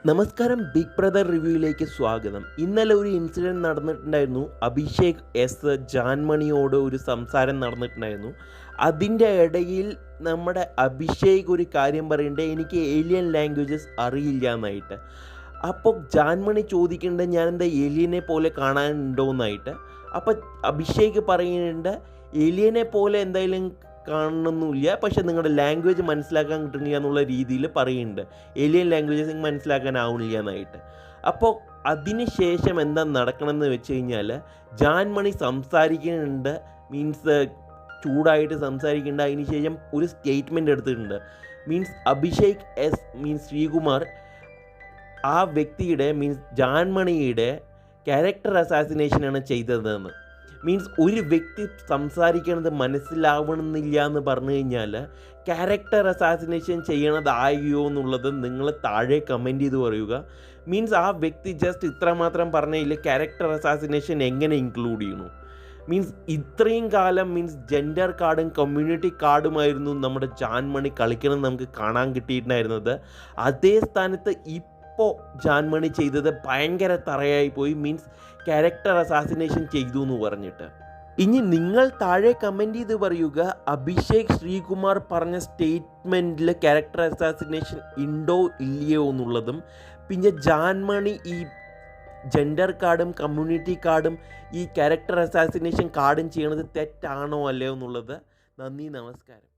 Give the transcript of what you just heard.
നമസ്കാരം, big brother റിവ്യൂയിലേക്ക് സ്വാഗതം. ഇന്നലെ ഒരു ഇൻസിഡൻറ്റ് നടന്നിട്ടുണ്ടായിരുന്നു. അഭിഷേക് എസ് ജാൻമണിയോട് ഒരു സംസാരം നടന്നിട്ടുണ്ടായിരുന്നു. അതിൻ്റെ ഇടയിൽ നമ്മുടെ അഭിഷേക് ഒരു കാര്യം പറയുന്നുണ്ട്, എനിക്ക് ഏലിയൻ ലാംഗ്വേജസ് അറിയില്ല എന്നായിട്ട്. അപ്പോൾ ജാൻമണി ചോദിക്കുന്നുണ്ട്, ഞാൻ എന്താ ഏലിയനെ പോലെ കാണാനുണ്ടോ എന്നായിട്ട്. അപ്പോൾ അഭിഷേക് പറയുന്നുണ്ട്, ഏലിയനെ പോലെ എന്തായാലും കാണണമെന്നില്ല, പക്ഷേ നിങ്ങളുടെ ലാംഗ്വേജ് മനസ്സിലാക്കാൻ കിട്ടുന്നില്ല എന്നുള്ള രീതിയിൽ പറയുന്നുണ്ട്. ഏലിയൻ ലാംഗ്വേജസ് മനസ്സിലാക്കാനാവുന്നില്ല എന്നായിട്ട്. അപ്പോൾ അതിന് ശേഷം എന്താ നടക്കണമെന്ന് വെച്ച് കഴിഞ്ഞാൽ, ജാൻമണി സംസാരിക്കുന്നുണ്ട്, മീൻസ് ചൂടായിട്ട് സംസാരിക്കുന്നുണ്ട്. അതിന് ശേഷം ഒരു സ്റ്റേറ്റ്മെൻറ്റ് എടുത്തിട്ടുണ്ട്. Means Abhishek S means Sreekumar ആ വ്യക്തിയുടെ മീൻസ് ജാൻമണിയുടെ ക്യാരക്ടർ അസാസിനേഷനാണ് ചെയ്തതെന്ന്. മീൻസ് ഒരു വ്യക്തി സംസാരിക്കണത് മനസ്സിലാവണമെന്നില്ല എന്ന് പറഞ്ഞു കഴിഞ്ഞാൽ ക്യാരക്ടർ അസാസിനേഷൻ ചെയ്യണതായോ എന്നുള്ളത് നിങ്ങൾ താഴെ കമൻറ്റ് ചെയ്ത് പറയുക. മീൻസ് ആ വ്യക്തി ജസ്റ്റ് ഇത്രമാത്രം പറഞ്ഞതിൽ ക്യാരക്ടർ അസാസിനേഷൻ എങ്ങനെ ഇൻക്ലൂഡ് ചെയ്യണു? മീൻസ് ഇത്രയും കാലം മീൻസ് ജെൻഡർ കാർഡും കമ്മ്യൂണിറ്റി കാർഡുമായിരുന്നു നമ്മുടെ ജാൻമണി കളിക്കണം നമുക്ക് കാണാൻ കിട്ടിയിട്ടുണ്ടായിരുന്നത്. അതേ സ്ഥാനത്ത് ഇപ്പോൾ ജാൻമണി ചെയ്തത് ഭയങ്കര തറയായി പോയി. മീൻസ് ക്യാരക്ടർ അസാസിനേഷൻ ചെയ്തു എന്ന് പറഞ്ഞിട്ട്. ഇനി നിങ്ങൾ താഴെ കമൻറ്റ് ചെയ്ത് പറയുക, അഭിഷേക് ശ്രീകുമാർ പറഞ്ഞ സ്റ്റേറ്റ്മെൻറ്റിൽ ക്യാരക്ടർ അസാസിനേഷൻ ഉണ്ടോ ഇല്ലയോ എന്നുള്ളതും, പിന്നെ ജാൻമണി ഈ ജെൻഡർ കാർഡും കമ്മ്യൂണിറ്റി കാർഡും ഈ ക്യാരക്ടർ അസാസിനേഷൻ കാർഡും ചെയ്യണത് തെറ്റാണോ അല്ലയോ എന്നുള്ളത്. നന്ദി, നമസ്കാരം.